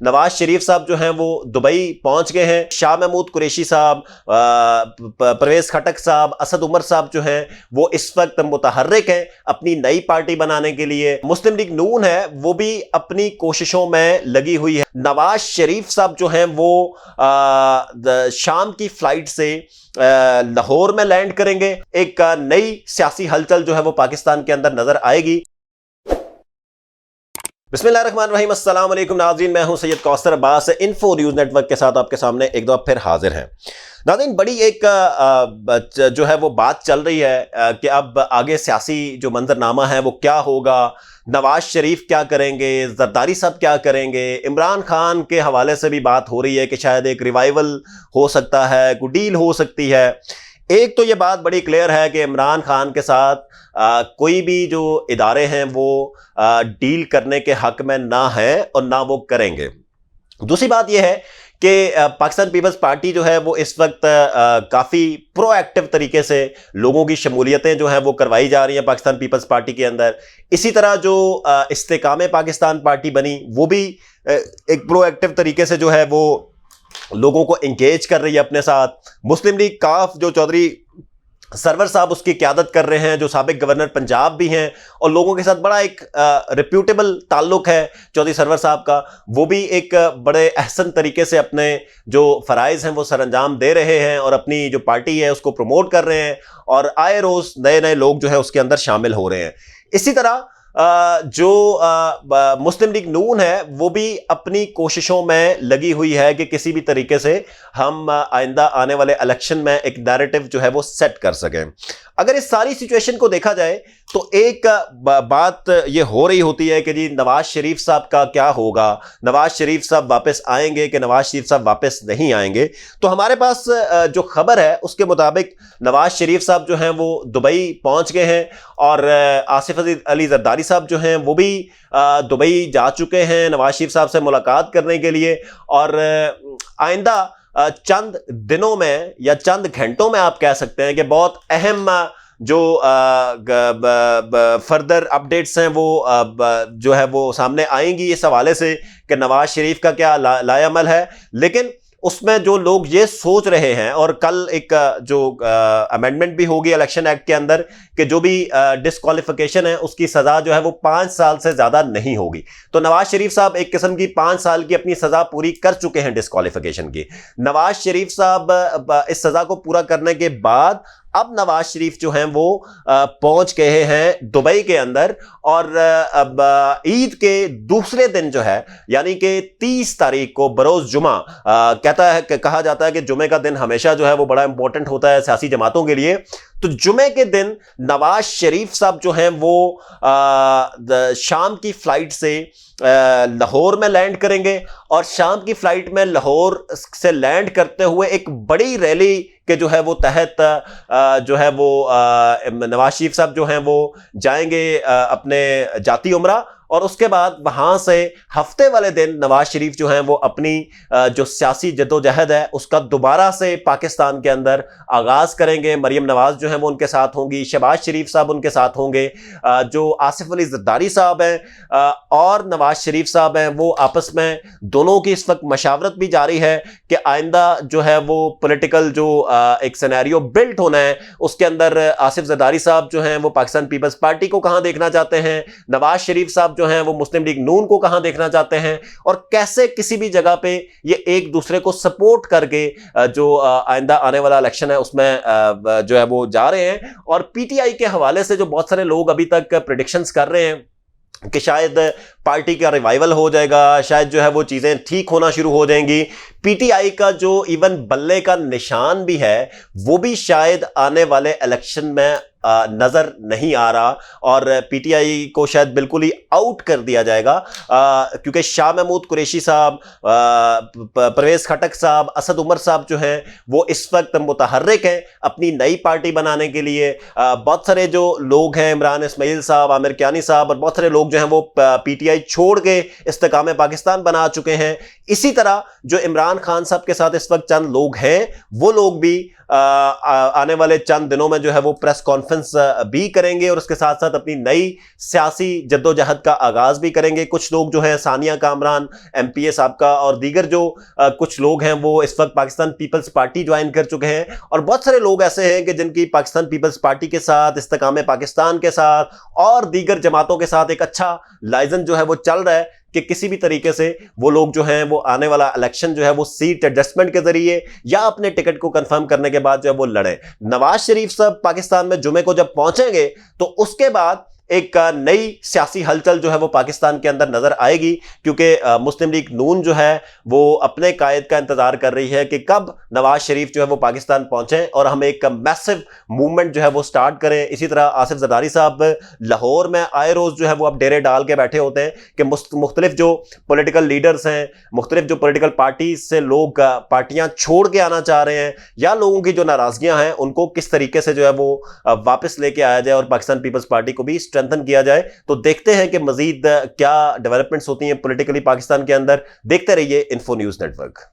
नवाज शरीफ साहब जो हैं वो दुबई पहुंच गए हैं। शाह महमूद कुरैशी साहब, परवेज खटक साहब, असद उमर साहब जो हैं वो इस वक्त मुतहर्रिक हैं अपनी नई पार्टी बनाने के लिए। मुस्लिम लीग नून है वो भी अपनी कोशिशों में लगी हुई है। नवाज शरीफ साहब जो हैं वो शाम की फ्लाइट से लाहौर में लैंड करेंगे। एक नई सियासी हलचल जो है वो पाकिस्तान के अंदर नजर आएगी। बिस्मिल्लाहिर्रहमानिर्रहीम, अस्सलाम वालेकुम नाज़रीन, मैं हूं Syed Kausar Abbas, info news network के साथ आपके सामने एक दफा फिर हाजिर हैं। नाज़रीन, बड़ी एक जो है वो बात चल रही है कि अब आगे सियासी जो मंजरनामा है वो क्या होगा, नवाज शरीफ क्या करेंगे, जरदारी साहब क्या करेंगे। इमरान खान के हवाले से भी बात हो रही है कि शायद एक रिवाइवल हो सकता है, कोई डील हो सकती है। एक तो ये बात बड़ी क्लियर है कि इमरान खान के साथ कोई भी जो इदारे हैं वो डील करने के हक में ना है और ना वो करेंगे। दूसरी बात यह है कि पाकिस्तान पीपल्स पार्टी जो है वो इस वक्त काफ़ी प्रोएक्टिव तरीके से लोगों की शमूलियतें जो हैं वो करवाई जा रही हैं पाकिस्तान पीपल्स पार्टी के अंदर। इसी तरह जो इस्तेकाम पाकिस्तान पार्टी बनी वो भी एक प्रोएक्टिव तरीके से जो है वो लोगों को इंगेज कर रही है अपने साथ। मुस्लिम लीग काफ जो चौधरी सरवर साहब उसकी क़यादत कर रहे हैं, जो साबिक गवर्नर पंजाब भी हैं और लोगों के साथ बड़ा एक रिप्यूटेबल ताल्लुक है चौधरी सरवर साहब का, वो भी एक बड़े अहसन तरीके से अपने जो फ़राइज़ हैं वो सरअंजाम दे रहे हैं और अपनी जो पार्टी है उसको प्रमोट कर रहे हैं और आए रोज़ नए नए लोग जो है उसके अंदर शामिल हो रहे हैं। इसी तरह जो मुस्लिम लीग नून है वो भी अपनी कोशिशों में लगी हुई है कि किसी भी तरीके से हम आइंदा आने वाले इलेक्शन में एक नैरेटिव जो है वो सेट कर सकें। अगर इस सारी सिचुएशन को देखा जाए तो एक बात ये हो रही होती है कि जी नवाज शरीफ साहब का क्या होगा, नवाज शरीफ साहब वापस आएंगे कि नवाज शरीफ साहब वापस नहीं आएंगे। तो हमारे पास जो खबर है उसके मुताबिक नवाज शरीफ साहब जो हैं वो दुबई पहुंच गए हैं और आसिफ अली जरदारी साहब जो हैं वो भी दुबई जा चुके हैं नवाज शरीफ साहब से मुलाकात करने के लिए। और आइंदा चंद दिनों में या चंद घंटों में आप कह सकते हैं कि बहुत अहम जो फर्दर अपडेट्स हैं वो जो है वो सामने आएंगी इस हवाले से कि नवाज शरीफ का क्या लाएअमल है। लेकिन उसमें जो लोग ये सोच रहे हैं, और कल एक जो अमेंडमेंट भी होगी इलेक्शन एक्ट के अंदर कि जो भी डिस्क्वालिफिकेशन है उसकी सज़ा जो है वो 5 साल से ज़्यादा नहीं होगी। तो नवाज शरीफ साहब एक किस्म की 5 साल की अपनी सज़ा पूरी कर चुके हैं डिस्क्वालिफिकेशन की। नवाज शरीफ साहब इस सज़ा को पूरा करने के बाद अब नवाज शरीफ जो हैं वो पहुंच गए हैं दुबई के अंदर और अब ईद के दूसरे दिन जो है यानी कि 30 तारीख को बरोज़ जुमा कहा जाता है कि जुमे का दिन हमेशा जो है वो बड़ा इंपॉर्टेंट होता है सियासी जमातों के लिए। तो जुमे के दिन नवाज शरीफ साहब जो हैं वो शाम की फ्लाइट से लाहौर में लैंड करेंगे और शाम की फ्लाइट में लाहौर से लैंड करते हुए एक बड़ी रैली के जो है वो तहत जो है वो नवाज शरीफ साहब जो हैं वो जाएंगे अपने जाती उम्रा और उसके बाद वहां से हफ्ते वाले दिन नवाज शरीफ जो हैं वो अपनी जो सियासी जद्दोजहद है उसका दोबारा से पाकिस्तान के अंदर आगाज करेंगे। मरियम नवाज जो हैं वो उनके साथ होंगी, शहबाज शरीफ साहब उनके साथ होंगे, जो आसिफ अली जरदारी साहब हैं और नवाज शरीफ साहब हैं वो आपस में दोनों की इस वक्त मशावरत भी जारी है कि आइंदा जो है वो पॉलिटिकल जो एक सिनेरियो बिल्ट होना है उसके अंदर आसिफ जरदारी साहब जो हैं वो पाकिस्तान पीपल्स पार्टी को कहां देखना चाहते हैं, नवाज शरीफ साहब जो हैं वो मुस्लिम लीग नून को कहां देखना चाहते हैं और कैसे किसी भी जगह पे ये एक दूसरे को सपोर्ट करके जो आइंदा आने वाला इलेक्शन है उसमें जो है वो जा रहे हैं। और पीटीआई के हवाले से जो बहुत सारे लोग अभी तक प्रेडिक्शंस कर रहे हैं कि शायद पार्टी का रिवाइवल हो जाएगा, शायद जो है वो चीज़ें ठीक होना शुरू हो जाएंगी। पीटीआई का जो इवन बल्ले का निशान भी है वो भी शायद आने वाले इलेक्शन में नज़र नहीं आ रहा और पीटीआई को शायद बिल्कुल ही आउट कर दिया जाएगा क्योंकि शाह महमूद कुरैशी साहब, परवेज खटक साहब, असद उमर साहब जो हैं वो इस वक्त मुतहर्रिक हैं अपनी नई पार्टी बनाने के लिए। बहुत सारे जो लोग हैं, इमरान इस्माइल साहब, आमिर कियानी साहब और बहुत सारे लोग जो हैं वो पीटीआई छोड़ के इस्तेकाम पाकिस्तान बना चुके हैं। इसी तरह जो इमरान खान साहब के साथ इस वक्त चंद लोग हैं वो लोग भी आने वाले चंद दिनों में जो है वो प्रेस कॉन्फ्रेंस भी करेंगे और उसके साथ साथ अपनी नई सियासी जद्दोजहद का आगाज भी करेंगे। कुछ लोग जो है सानिया कामरान एमपीए साहब का और दीगर जो कुछ लोग हैं वो इस वक्त पाकिस्तान पीपल्स पार्टी ज्वाइन कर चुके हैं और बहुत सारे लोग ऐसे हैं कि जिनकी पाकिस्तान पीपल्स पार्टी के साथ, इस्तेकाम पाकिस्तान के साथ और दीगर जमातों के साथ एक अच्छा लाइजन जो है वो चल रहा है कि किसी भी तरीके से वो लोग जो हैं वो आने वाला इलेक्शन जो है वो सीट एडजस्टमेंट के जरिए या अपने टिकट को कंफर्म करने के बाद जो है वो लड़े। नवाज शरीफ साहब पाकिस्तान में जुमे को जब पहुंचेंगे तो उसके बाद एक नई सियासी हलचल जो है वो पाकिस्तान के अंदर नजर आएगी, क्योंकि मुस्लिम लीग नून जो है वो अपने कायद का इंतजार कर रही है कि कब नवाज शरीफ जो है वो पाकिस्तान पहुंचे और हम एक मैसिव मूवमेंट जो है वो स्टार्ट करें। इसी तरह आसिफ जरदारी साहब लाहौर में आए रोज जो है वो अब डेरे डाल के बैठे होते हैं कि मुख्तलिफ जो पॉलिटिकल लीडर्स हैं, मुख्तलिफ जो पॉलिटिकल पार्टीज से लोग पार्टियां छोड़ के आना चाह रहे हैं या लोगों की जो नाराजगियां हैं उनको किस तरीके से जो है वो वापस लेके आया जाए और पाकिस्तान पीपल्स पार्टी को भी स्ट्रेंथन किया जाए। तो देखते हैं कि मजीद क्या डेवलपमेंट्स होती हैं पॉलिटिकली पाकिस्तान के अंदर। देखते रहिए इन्फो न्यूज़ नेटवर्क।